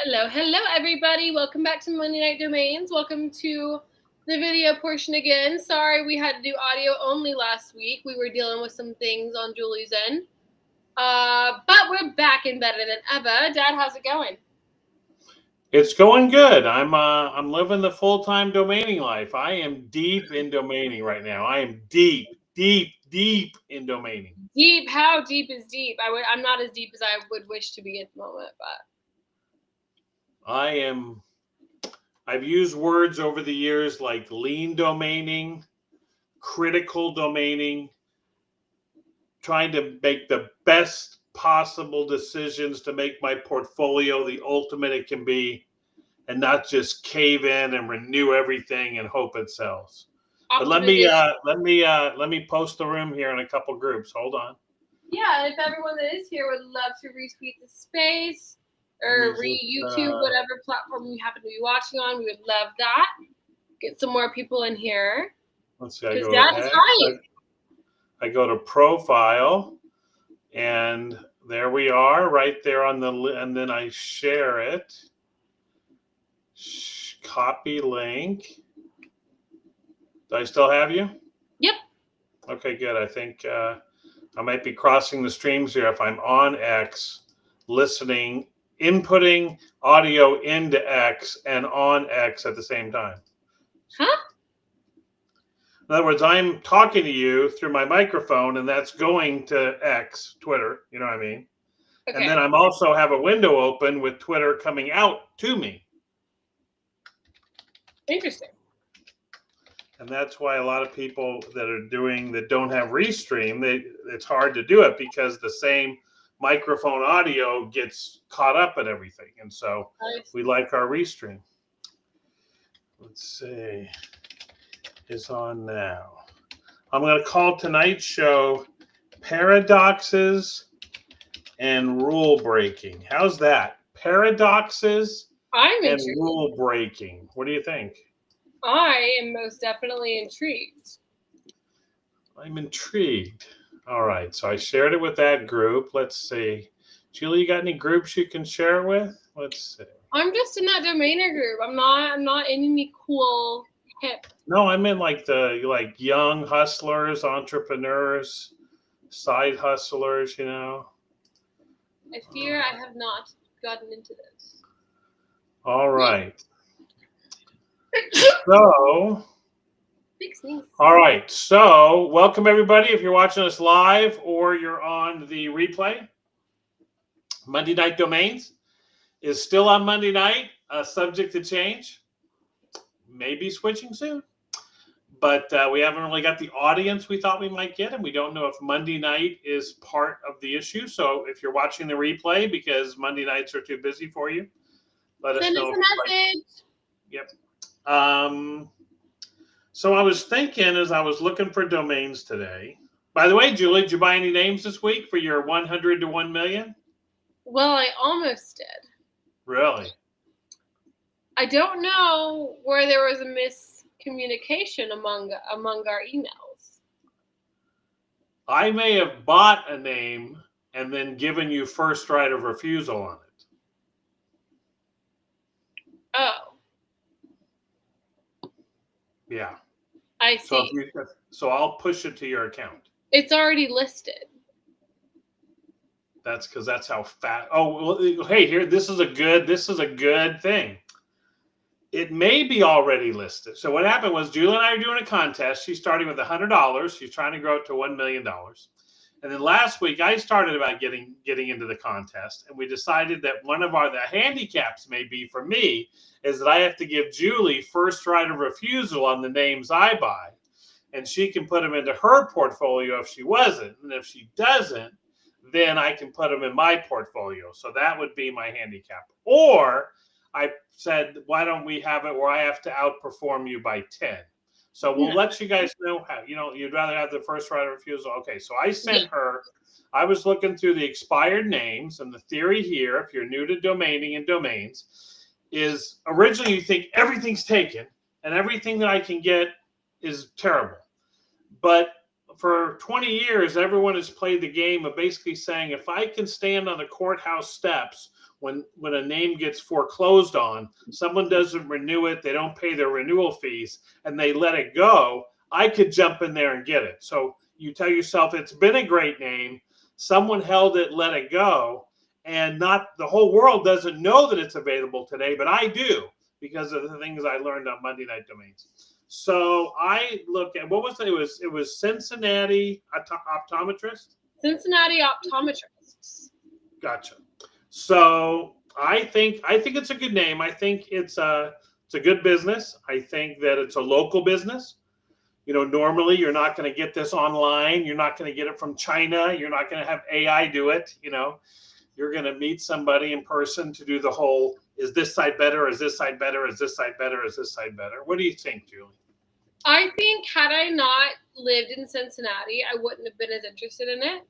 Hello, everybody. Welcome back to Monday Night Domains. Welcome to the video portion again. Sorry we had to do audio only last week. We were dealing with some things on Julie's end. But we're back and better than ever. Dad, how's it going? It's going good. I'm living the full-time domaining life. I am deep in domaining right now. I am deep in domaining. Deep? How deep is deep? I'm not as deep as I would wish to be at the moment, but I've used words over the years like lean domaining, critical domaining, trying to make the best possible decisions to make my portfolio the ultimate it can be, and not just cave in and renew everything and hope it sells. But let me post the room here in a couple groups. Hold on. Yeah, and if everyone that is here would love to retweet the space or YouTube, whatever platform you happen to be watching on, we would love that. Get some more people in here. Let's see. I go to profile, and there we are, right there on the, and then I share it. Copy link. Do I still have you? Yep. Okay, good. I think I might be crossing the streams here if I'm on X, listening, inputting audio into X and on X at the same time. Huh? In other words, I'm talking to you through my microphone, and that's going to X, Twitter, you know what I mean? Okay. And then I'm also have a window open with Twitter coming out to me. Interesting. And that's why a lot of people that don't have Restream, it's hard to do it because the same microphone audio gets caught up in everything. And so we like our Restream. Let's see. It's on now. I'm going to call tonight's show Paradoxes and Rule Breaking. How's that? Paradoxes and rule breaking. What do you think? I am most definitely intrigued. I'm intrigued. All right. So I shared it with that group. Let's see. Julie, you got any groups you can share with? Let's see. I'm just in that domainer group. I'm not in any cool hip. No, I'm in like young hustlers, entrepreneurs, side hustlers, you know. I fear I have not gotten into this. All right. So, all right. So, welcome everybody. If you're watching us live or you're on the replay, Monday Night Domains is still on Monday night, subject to change. Maybe switching soon. But we haven't really got the audience we thought we might get, and we don't know if Monday night is part of the issue. So, if you're watching the replay because Monday nights are too busy for you, let us know. Send us a message. Yep. So I was thinking as I was looking for domains today. By the way, Julie, did you buy any names this week for your 100 to 1 million? Well, I almost did. Really? I don't know where there was a miscommunication among our emails. I may have bought a name and then given you first right of refusal on it. Oh. Yeah. I see. So I'll push it to your account. It's already listed. That's because that's how fast. Oh, well, hey, here, this is a good thing. It may be already listed. So what happened was Julie and I are doing a contest. She's starting with $100. She's trying to grow it to $1 million. And then last week I started about getting into the contest, and we decided that one of the handicaps may be for me is that I have to give Julie first right of refusal on the names I buy, and she can put them into her portfolio if she wasn't, and if she doesn't, then I can put them in my portfolio. So that would be my handicap. Or I said, why don't we have it where I have to outperform you by 10? So we'll let you guys know how, you'd rather have the first right of refusal. Okay, so I sent her, I was looking through the expired names, and the theory here, if you're new to domaining and domains, is originally you think everything's taken and everything that I can get is terrible. But for 20 years, everyone has played the game of basically saying, if I can stand on the courthouse steps when a name gets foreclosed on, someone doesn't renew it, they don't pay their renewal fees, and they let it go, I could jump in there and get it. So you tell yourself it's been a great name, someone held it, let it go, and not the whole world doesn't know that it's available today, but I do because of the things I learned on Monday Night Domains. So I look at what was it? It was Cincinnati optometrist. Cincinnati optometrists. Gotcha. So I think it's a good name. I think it's a good business. I think that it's a local business. You know, normally you're not going to get this online. You're not going to get it from China. You're not going to have AI do it. You know, you're going to meet somebody in person to do the whole, is this side better? Is this side better? Is this side better? Is this side better? What do you think, Julie? I think had I not lived in Cincinnati, I wouldn't have been as interested in it.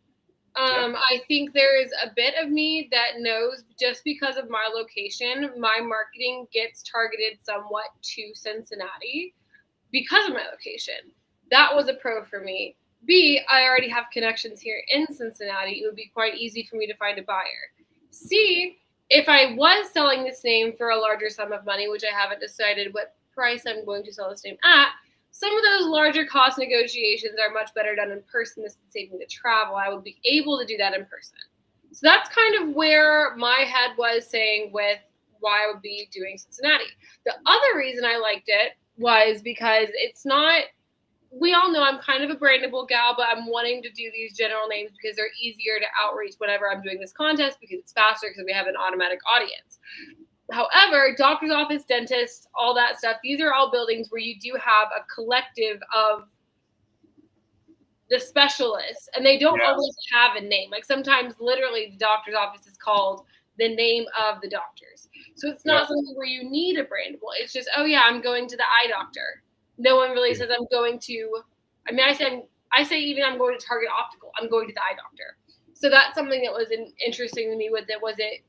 I think there is a bit of me that knows just because of my location, my marketing gets targeted somewhat to Cincinnati because of my location. That was a pro for me. B, I already have connections here in Cincinnati. It would be quite easy for me to find a buyer. C, if I was selling this name for a larger sum of money, which I haven't decided what price I'm going to sell this name at, some of those larger cost negotiations are much better done in person. This would save me the travel. I would be able to do that in person. So that's kind of where my head was saying with why I would be doing Cincinnati. The other reason I liked it was because it's not, we all know I'm kind of a brandable gal, but I'm wanting to do these general names because they're easier to outreach whenever I'm doing this contest because it's faster because we have an automatic audience. However, doctor's office, dentist, all that stuff, these are all buildings where you do have a collective of the specialists, and they don't always have a name. Like sometimes literally the doctor's office is called the name of the doctors. So it's not something where you need a brandable. It's just, oh yeah, I'm going to the eye doctor. No one really says I'm going to, I mean, I say even I'm going to Target Optical. I'm going to the eye doctor. So that's something that was interesting to me with it.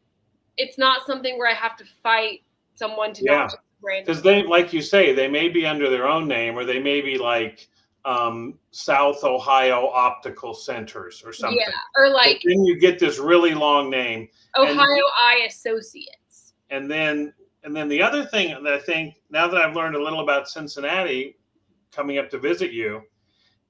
It's not something where I have to fight someone to not brand. Because they, like you say, they may be under their own name, or they may be like South Ohio Optical Centers or something. Yeah, or like but then you get this really long name, Ohio Eye Associates. And then the other thing that I think, now that I've learned a little about Cincinnati, coming up to visit you,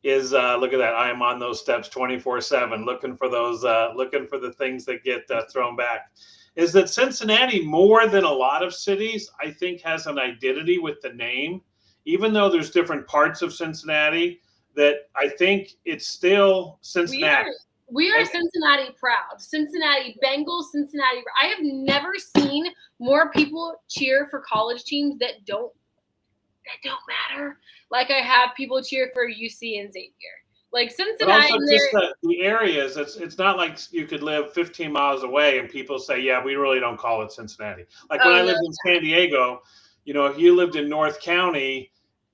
is look at that. I am on those steps 24/7, looking for those, looking for the things that get thrown back. Is that Cincinnati, more than a lot of cities, I think has an identity with the name, even though there's different parts of Cincinnati, that I think it's still Cincinnati. We are Cincinnati proud. Cincinnati Bengals, Cincinnati. I have never seen more people cheer for college teams that don't matter. Like I have people cheer for UC and Xavier. Like Cincinnati, but also just the areas. It's not like you could live 15 miles away and people say, yeah, we really don't call it Cincinnati. Like when I lived in San Diego, you know, if you lived in North County,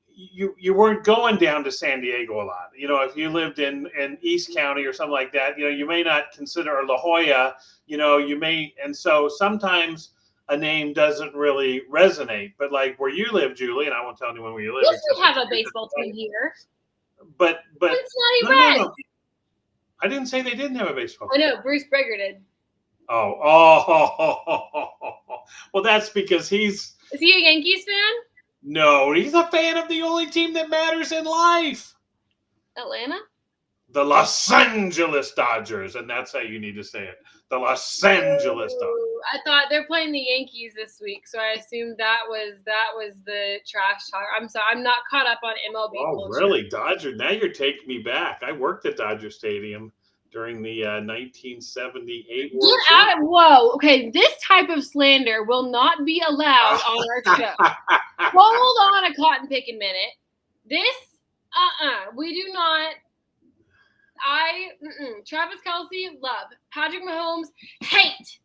you weren't going down to San Diego a lot. You know, if you lived in East County or something like that, you know, you may not consider La Jolla, you know, you may, and so sometimes a name doesn't really resonate. But like where you live, Julie, and I won't tell anyone where you live. Yes, we have a baseball team here. But Cincinnati Reds. No. I didn't say they didn't have a baseball team. I know, Bruce Breger did. Well, that's because Is he a Yankees fan? No, he's a fan of the only team that matters in life. Atlanta? The Los Angeles Dodgers, and that's how you need to say it. The Los Angeles Dodgers. I thought they're playing the Yankees this week, so I assumed that was the trash talk. I'm sorry, I'm not caught up on MLB. Oh, culture. Really, Dodger? Now you're taking me back. I worked at Dodger Stadium during the 1978 World Series. Get out! Whoa, okay. This type of slander will not be allowed on our show. Hold on a cotton picking minute. This, we do not. Travis Kelce, love. Patrick Mahomes, hate.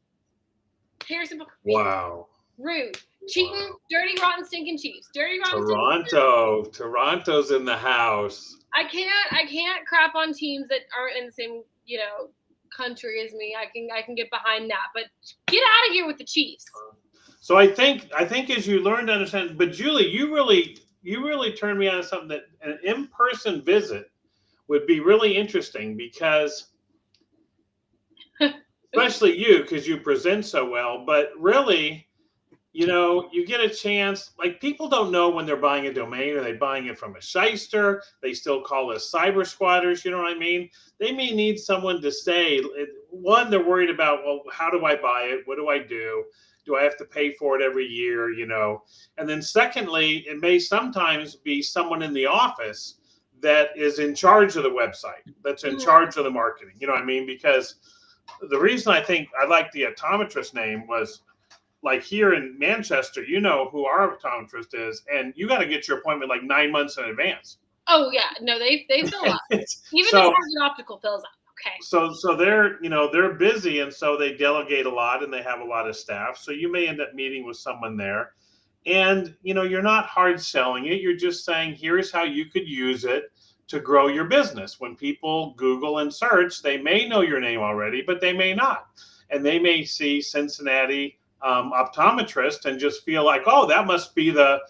Harrison. Wow. Rude. Cheating, dirty, rotten, stinking Chiefs. Dirty, rotten, Toronto. Toronto's in the house. I can't crap on teams that aren't in the same, you know, country as me. I can get behind that. But get out of here with the Chiefs. So I think as you learn to understand, but Julie, you really turned me on to something, that an in-person visit would be really interesting, because especially you, because you present so well. But really, you get a chance. Like, people don't know when they're buying a domain. Are they buying it from a shyster? They still call us cyber squatters. You know what I mean? They may need someone to say, one, they're worried about, well, how do I buy it? What do I do? Do I have to pay for it every year? And then secondly, it may sometimes be someone in the office that is in charge of the website, that's in charge of the marketing. You know what I mean? Because the reason I think I like the optometrist name was, like, here in Manchester, you know who our optometrist is, and you got to get your appointment like 9 months in advance. Oh yeah, no, they fill up. Even So, the Target Optical fills up. Okay. So they're busy, and so they delegate a lot, and they have a lot of staff. So you may end up meeting with someone there, and you're not hard selling it. You're just saying, here's how you could use it to grow your business. When people Google and search, they may know your name already, but they may not, and they may see Cincinnati optometrist and just feel like, oh, that must be the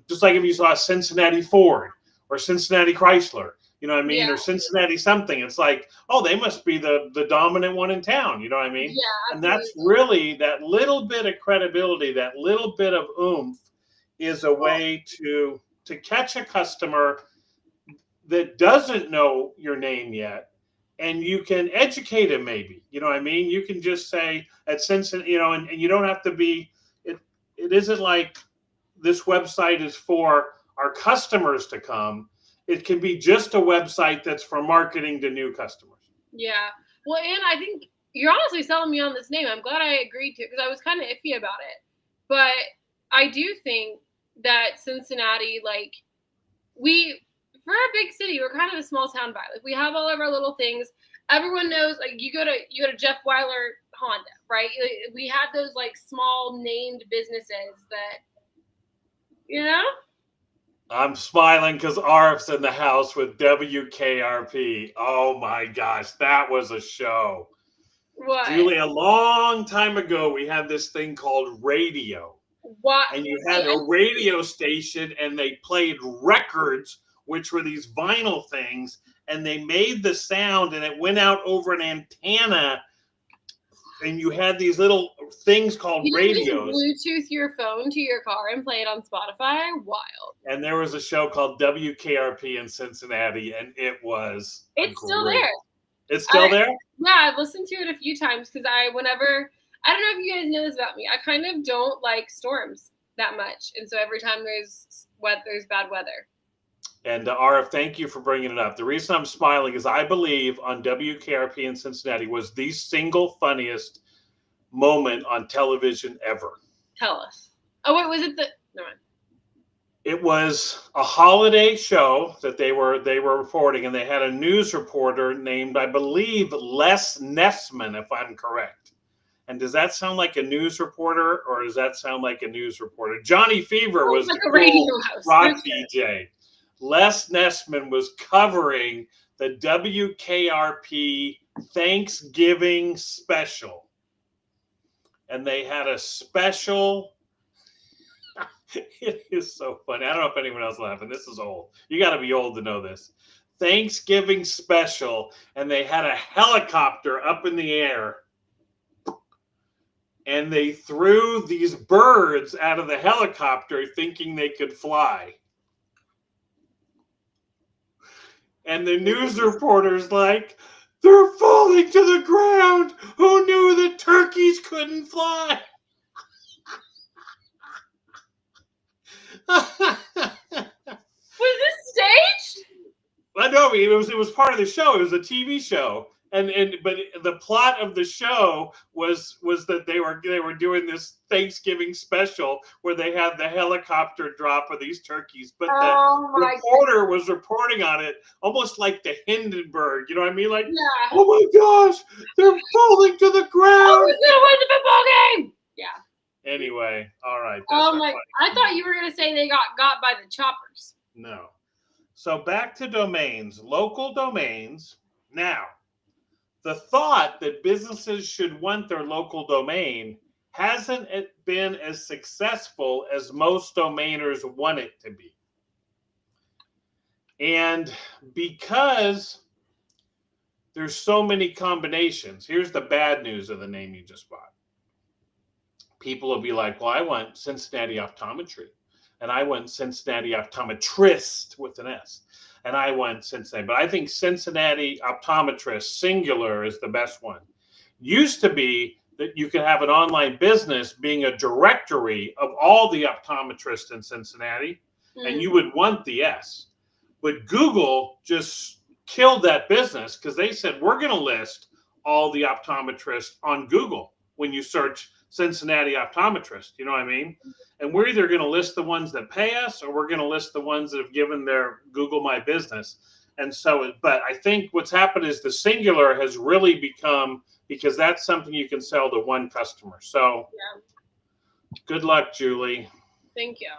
just like if you saw Cincinnati Ford or Cincinnati Chrysler, you know what I mean, or Cincinnati something. It's like, oh, they must be the dominant one in town. You know what I mean? Yeah, and that's really that little bit of credibility, that little bit of oomph, is a way to catch a customer that doesn't know your name yet. And you can educate him, maybe. You know what I mean? You can just say at Cincinnati, and you don't have to be. It isn't like this website is for our customers to come. It can be just a website that's for marketing to new customers. Yeah. Well, and I think you're honestly selling me on this name. I'm glad I agreed to it, because I was kind of iffy about it. But I do think that Cincinnati, like, for a big city, we're kind of a small town vibe. Like, we have all of our little things. Everyone knows, like, you go to Jeff Weiler Honda, right? We had those like small named businesses that, I'm smiling because Arf's in the house with WKRP. Oh my gosh, that was a show. What? Julie, a long time ago, we had this thing called radio. What? And you had a radio station, and they played records, which were these vinyl things, and they made the sound, and it went out over an antenna, and you had these little things called radios. You just Bluetooth your phone to your car and play it on Spotify. Wild. And there was a show called WKRP in Cincinnati, and it was still there. It's still there? Yeah, I've listened to it a few times, because I don't know if you guys know this about me. I kind of don't like storms that much. And so every time there's bad weather. And RF, thank you for bringing it up. The reason I'm smiling is I believe on WKRP in Cincinnati was the single funniest moment on television ever. Tell us. Oh, wait, was it no. It was a holiday show that they were reporting, and they had a news reporter named, I believe, Les Nessman, if I'm correct. And does that sound like a news reporter, or does that sound like a news reporter? Johnny Fever was like a radio host, rock DJ. Les Nessman was covering the WKRP Thanksgiving special. And they had a special. It is so funny. I don't know if anyone else laughing. This is old. You got to be old to know this. Thanksgiving special. And they had a helicopter up in the air. And they threw these birds out of the helicopter thinking they could fly. And the news reporter's like, they're falling to the ground. Who knew that turkeys couldn't fly? Was this staged? I know, it was part of the show. It was a TV show. But the plot of the show was that they were doing this Thanksgiving special where they had the helicopter drop of these turkeys, but the reporter was reporting on it almost like the Hindenburg. You know what I mean? Like, oh my gosh, they're falling to the ground. Who's gonna win the football game? Yeah. Anyway, all right. I thought you were gonna say they got by the choppers. No. So back to domains, local domains. Now, the thought that businesses should want their local domain hasn't been as successful as most domainers want it to be. And because there's so many combinations. Here's the bad news of the name you just bought. People will be like, well, I want Cincinnati Optometry, and I want Cincinnati Optometrist with an S, and I want Cincinnati. But I think Cincinnati Optometrist, singular, is the best one. Used to be that you could have an online business being a directory of all the optometrists in Cincinnati, and you would want the S. But Google just killed that business because they said, we're going to list all the optometrists on Google when you search Cincinnati Optometrist. You know what I mean? And we're either going to list the ones that pay us, or we're going to list the ones that have given their Google My Business. And so, but I think what's happened is the singular has really become, because that's something you can sell to one customer. So good luck, Julie. Thank you.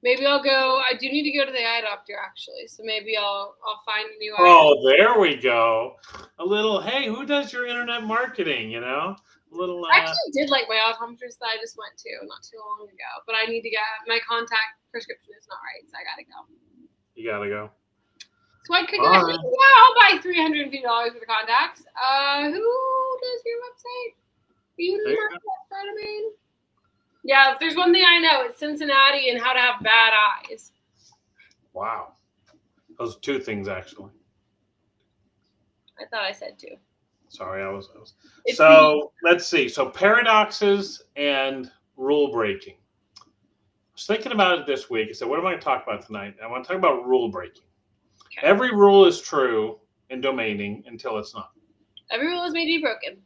Maybe I'll go. I do need to go to the eye doctor, actually. So maybe I'll find a new eye doctor. There we go. A little, hey, who does your internet marketing, you know? A little. I actually did like my optometrist that I just went to not too long ago. But I need to get, my contact prescription is not right, so I got to go. You got to go. So I could go, yeah, I'll buy $350 worth of contacts. Who does your website? Beauty Market, Freename? Yeah, if there's one thing I know, it's Cincinnati and how to have bad eyes. Wow. Those are two things, actually. I thought I said two. Sorry, I was. So let's see. So paradoxes and rule breaking. I was thinking about it this week. I said, what am I going to talk about tonight? I want to talk about rule breaking. Okay. Every rule is true in domaining until it's not. Every rule is made to be broken.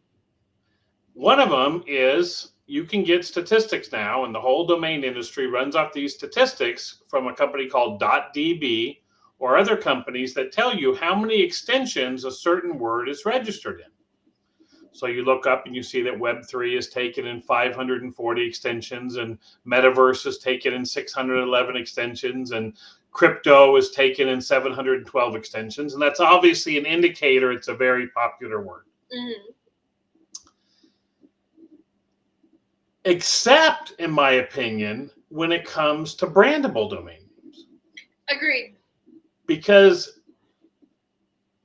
One of them is you can get statistics now, and the whole domain industry runs off these statistics from a company called .db or other companies that tell you how many extensions a certain word is registered in. So you look up and you see that Web3 is taken in 540 extensions, and Metaverse is taken in 611 extensions, and crypto is taken in 712 extensions. And that's obviously an indicator it's a very popular word. Mm-hmm. Except, in my opinion, when it comes to brandable domain names. Agreed. Because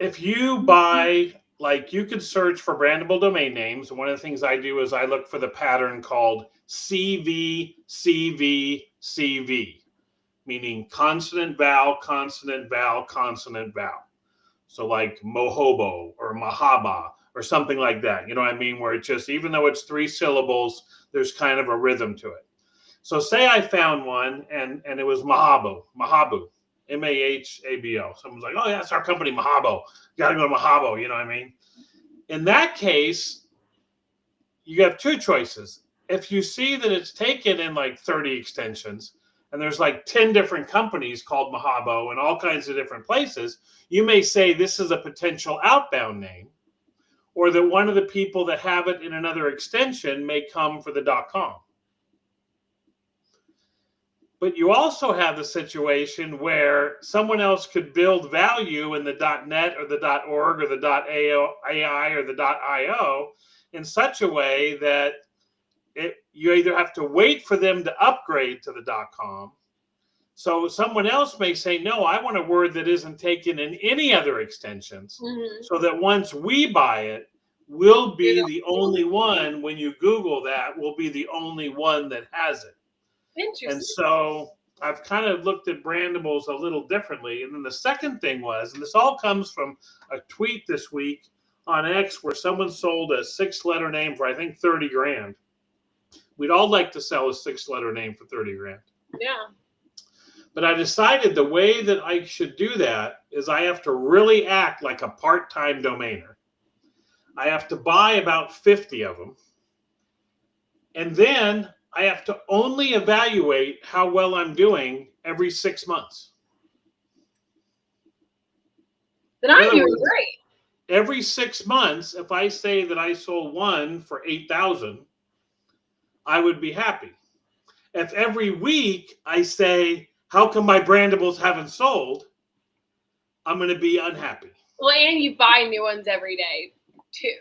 if you buy, like, you could search for brandable domain names. And one of the things I do is I look for the pattern called CV, CV, CV, meaning consonant, vowel, consonant, vowel, consonant, vowel. So like Mohobo or Mahaba or something like that. You know what I mean? Where it just, even though it's 3 syllables, there's kind of a rhythm to it. So say I found one and it was Mahabu, Mahabo. Someone's like, oh, yeah, it's our company, Mahabo. You got to go to Mahabo. You know what I mean? In that case, you have 2 choices. If you see that it's taken in like 30 extensions, and there's like 10 different companies called Mahabo in all kinds of different places, you may say this is a potential outbound name, or that one of the people that have it in another extension may come for the .com. But you also have the situation where someone else could build value in the .net or the .org or the .ai or the .io in such a way that you either have to wait for them to upgrade to the .com. So someone else may say, no, I want a word that isn't taken in any other extensions, so that once we buy it, we'll be the only one. When you Google that, we'll be the only one that has it. Interesting. And so I've kind of looked at brandables a little differently. And then the second thing was, and this all comes from a tweet this week on X where someone sold a 6-letter name for, I think, 30 grand. We'd all like to sell a 6-letter name for 30 grand. Yeah. But I decided the way that I should do that is I have to really act like a part-time domainer. I have to buy about 50 of them. And then I have to only evaluate how well I'm doing every 6 months. Then I'm doing great. Every 6 months, if I say that I sold one for 8,000, I would be happy. If every week I say, how come my brandables haven't sold, I'm going to be unhappy. Well, and you buy new ones every day, too.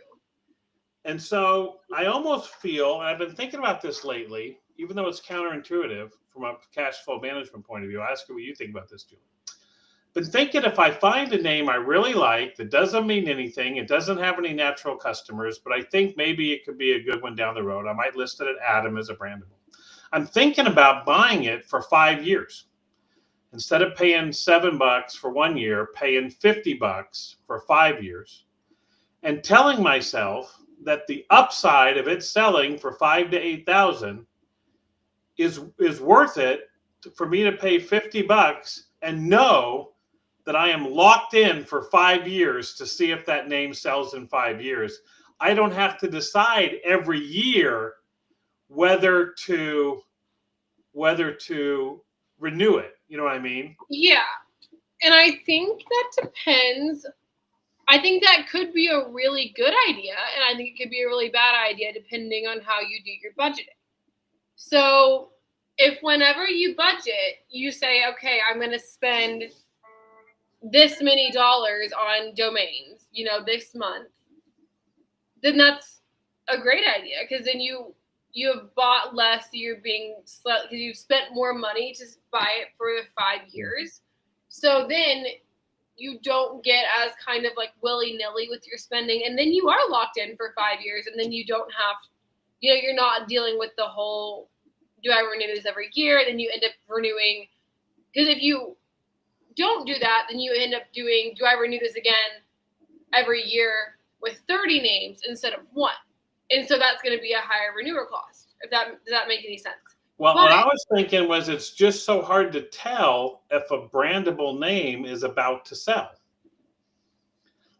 And so I almost feel, and I've been thinking about this lately, even though it's counterintuitive from a cash flow management point of view. I ask you what you think about this, Julie. Been thinking if I find a name I really like that doesn't mean anything, it doesn't have any natural customers, but I think maybe it could be a good one down the road, I might list it at Adam as a brandable. I'm thinking about buying it for 5 years. Instead of paying $7 for 1 year, paying $50 for 5 years, and telling myself that the upside of it selling for 5 to 8,000 is worth it for me to pay $50 and know that I am locked in for 5 years to see if that name sells in 5 years. I don't have to decide every year whether to renew it. You know what I mean? Yeah. And I think that depends. I think that could be a really good idea, and I think it could be a really bad idea depending on how you do your budgeting. So, if whenever you budget, you say, okay, I'm going to spend this many dollars on domains, this month, then that's a great idea, because then you have bought less, because you've spent more money to buy it for 5 years. So then you don't get as kind of like willy-nilly with your spending, and then you are locked in for 5 years, and then you don't have, you're not dealing with the whole, do I renew this every year? Then you end up renewing, because if you don't do that, then you end up doing, do I renew this again every year with 30 names instead of 1? And so that's going to be a higher renewal cost. Does that make any sense? Well, what I was thinking was it's just so hard to tell if a brandable name is about to sell.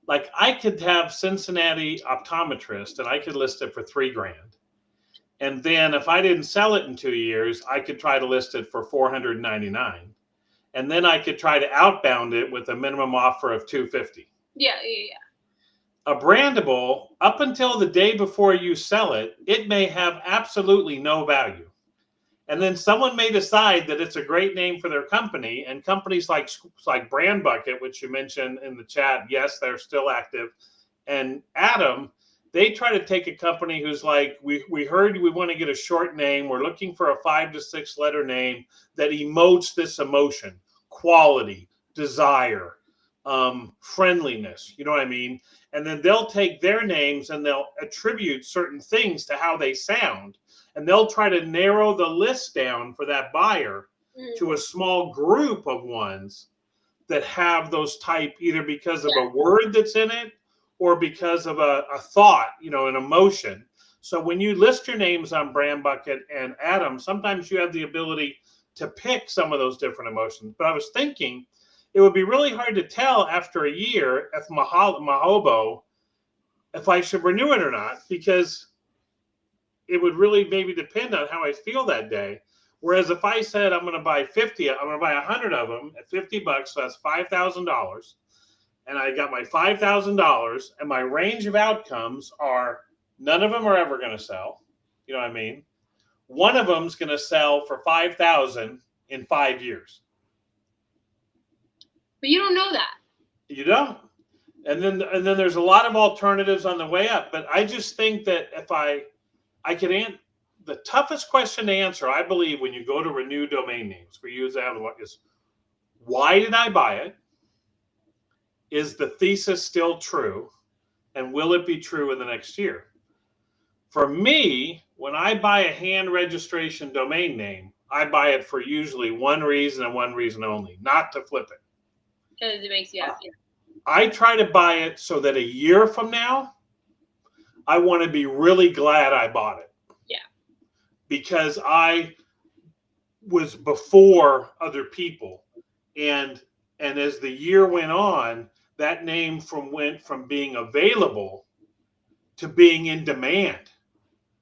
Like I could have Cincinnati Optometrist and I could list it for $3,000. And then if I didn't sell it in 2 years, I could try to list it for $499. And then I could try to outbound it with a minimum offer of $250. Yeah. A brandable, up until the day before you sell it, it may have absolutely no value. And then someone may decide that it's a great name for their company, and companies like Brand Bucket, which you mentioned in the chat, yes, they're still active, and Adam, they try to take a company who's like, we heard we want to get a short name, we're looking for a 5 to 6 letter name that emotes this emotion, quality, desire, friendliness, you know what I mean? And then they'll take their names and they'll attribute certain things to how they sound. And they'll try to narrow the list down for that buyer to a small group of ones that have those type, either because of a word that's in it or because of a thought, an emotion. So when you list your names on Brand Bucket and Adam, sometimes you have the ability to pick some of those different emotions. But I was thinking it would be really hard to tell after a year if Mahobo, if I should renew it or not, because it would really maybe depend on how I feel that day. Whereas if I said I'm going to buy 50, I'm going to buy 100 of them at $50, so that's $5,000, and I got my $5,000, and my range of outcomes are none of them are ever going to sell. You know what I mean? One of them's going to sell for $5,000 in 5 years. But you don't know that. You don't. And then there's a lot of alternatives on the way up. But I just think that if I can answer the toughest question to answer, I believe, when you go to renew domain names, we use that is, why did I buy it? Is the thesis still true? And will it be true in the next year? For me, when I buy a hand registration domain name, I buy it for usually one reason and one reason only, not to flip it. Because it makes you happy. I try to buy it so that a year from now, I want to be really glad I bought it. Yeah. Because I was before other people. And as the year went on, that name went from being available to being in demand.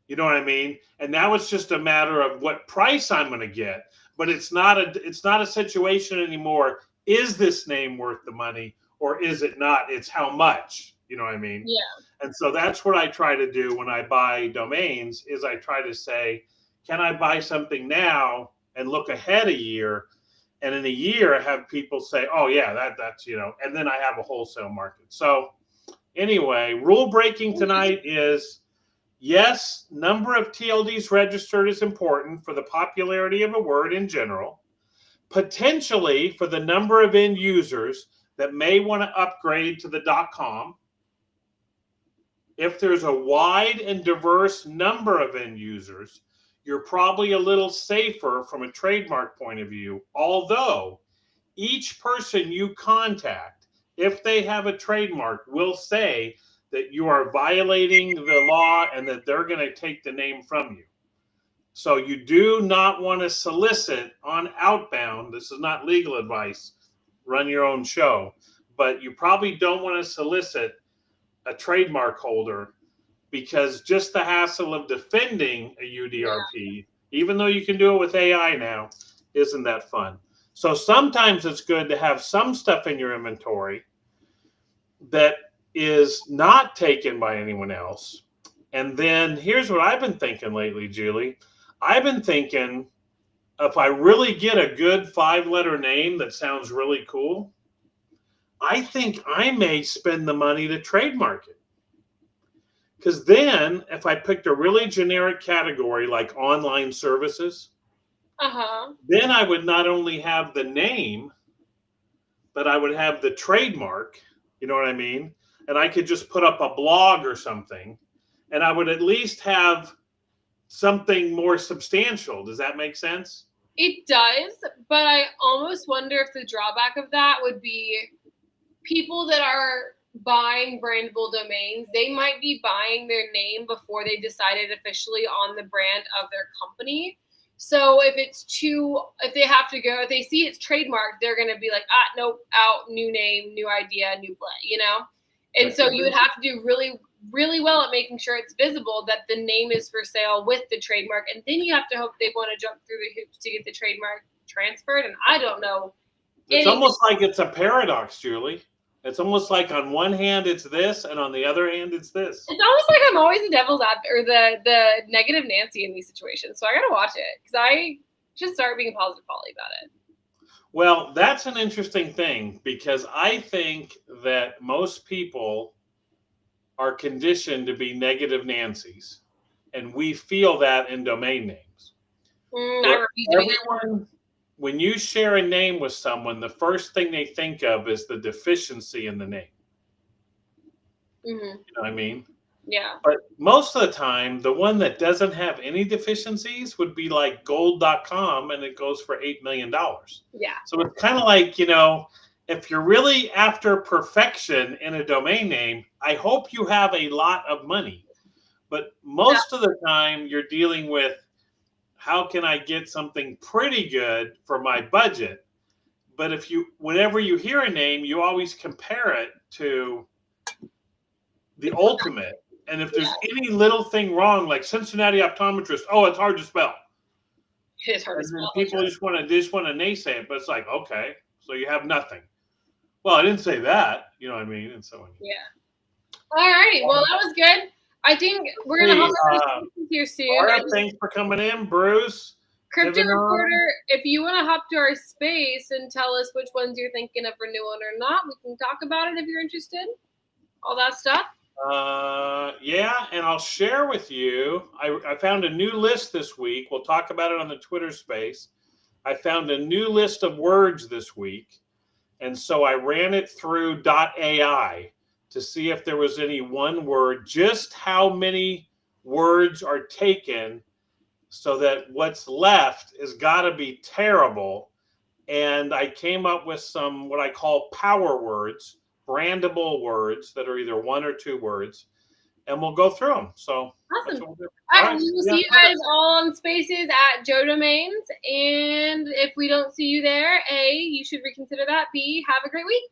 You know what I mean? And now it's just a matter of what price I'm going to get. But it's not a situation anymore. Is this name worth the money or is it not? It's how much. You know what I mean? Yeah. And so that's what I try to do when I buy domains is I try to say, can I buy something now and look ahead a year? And in a year, have people say, oh, yeah, that's, and then I have a wholesale market. So anyway, rule breaking tonight is, yes, number of TLDs registered is important for the popularity of a word in general. potentially for the number of end users that may want to upgrade to the .com. If there's a wide and diverse number of end users, you're probably a little safer from a trademark point of view, although each person you contact, if they have a trademark, will say that you are violating the law and that they're going to take the name from you. So you do not want to solicit on outbound. This is not legal advice. Run your own show. But you probably don't want to solicit a trademark holder, because just the hassle of defending a UDRP, even though you can do it with AI now, isn't that fun. So sometimes it's good to have some stuff in your inventory that is not taken by anyone else. And then here's what I've been thinking lately, Julie. I've been thinking, if I really get a good 5-letter name that sounds really cool, I think I may spend the money to trademark it. Because then if I picked a really generic category like online services, then I would not only have the name, but I would have the trademark, you know what I mean? And I could just put up a blog or something, and I would at least have something more substantial. Does that make sense? It does, but I almost wonder if the drawback of that would be people that are buying brandable domains, they might be buying their name before they decided officially on the brand of their company. So if if they see it's trademarked, they're going to be like, nope, out, new name, new idea, new play, you know? And so you would have to do really, really well at making sure it's visible that the name is for sale with the trademark. And then you have to hope they want to jump through the hoops to get the trademark transferred. And I don't know. It's almost like it's a paradox, Julie. It's almost like on one hand it's this, and on the other hand it's this. It's almost like I'm always the devil's advocate or the negative Nancy in these situations. So I gotta watch it because I just start being a positive Polly about it. Well, that's an interesting thing, because I think that most people are conditioned to be negative Nancys, and we feel that in domain names. Everyone, when you share a name with someone, the first thing they think of is the deficiency in the name. You know what I mean? Yeah. But most of the time, the one that doesn't have any deficiencies would be like gold.com, and it goes for $8 million. Yeah. So it's kind of like, you know, if you're really after perfection in a domain name, I hope you have a lot of money. But most of the time, you're dealing with, how can I get something pretty good for my budget? But whenever you hear a name, you always compare it to the ultimate. And if there's any little thing wrong, like Cincinnati Optometrist, it's hard to spell. It's hard to spell. People just want to naysay it, but it's like, okay, so you have nothing. Well, I didn't say that, you know what I mean? And so on. Yeah. All righty. Well, that was good. I think we're going to hop here soon. All right, thanks for coming in, Bruce. Crypto Reporter, if you want to hop to our space and tell us which ones you're thinking of renewing or not, we can talk about it if you're interested. All that stuff. Yeah, and I'll share with you. I found a new list this week. We'll talk about it on the Twitter space. I found a new list of words this week, and so I ran it through .ai to see if there was any one word, just how many words are taken, so that what's left has got to be terrible. And I came up with some what I call power words, brandable words that are either 1 or 2 words, and we'll go through them. So awesome. All right, we will see you guys all on Spaces at Joe Domains. And if we don't see you there, A, you should reconsider that. B, have a great week.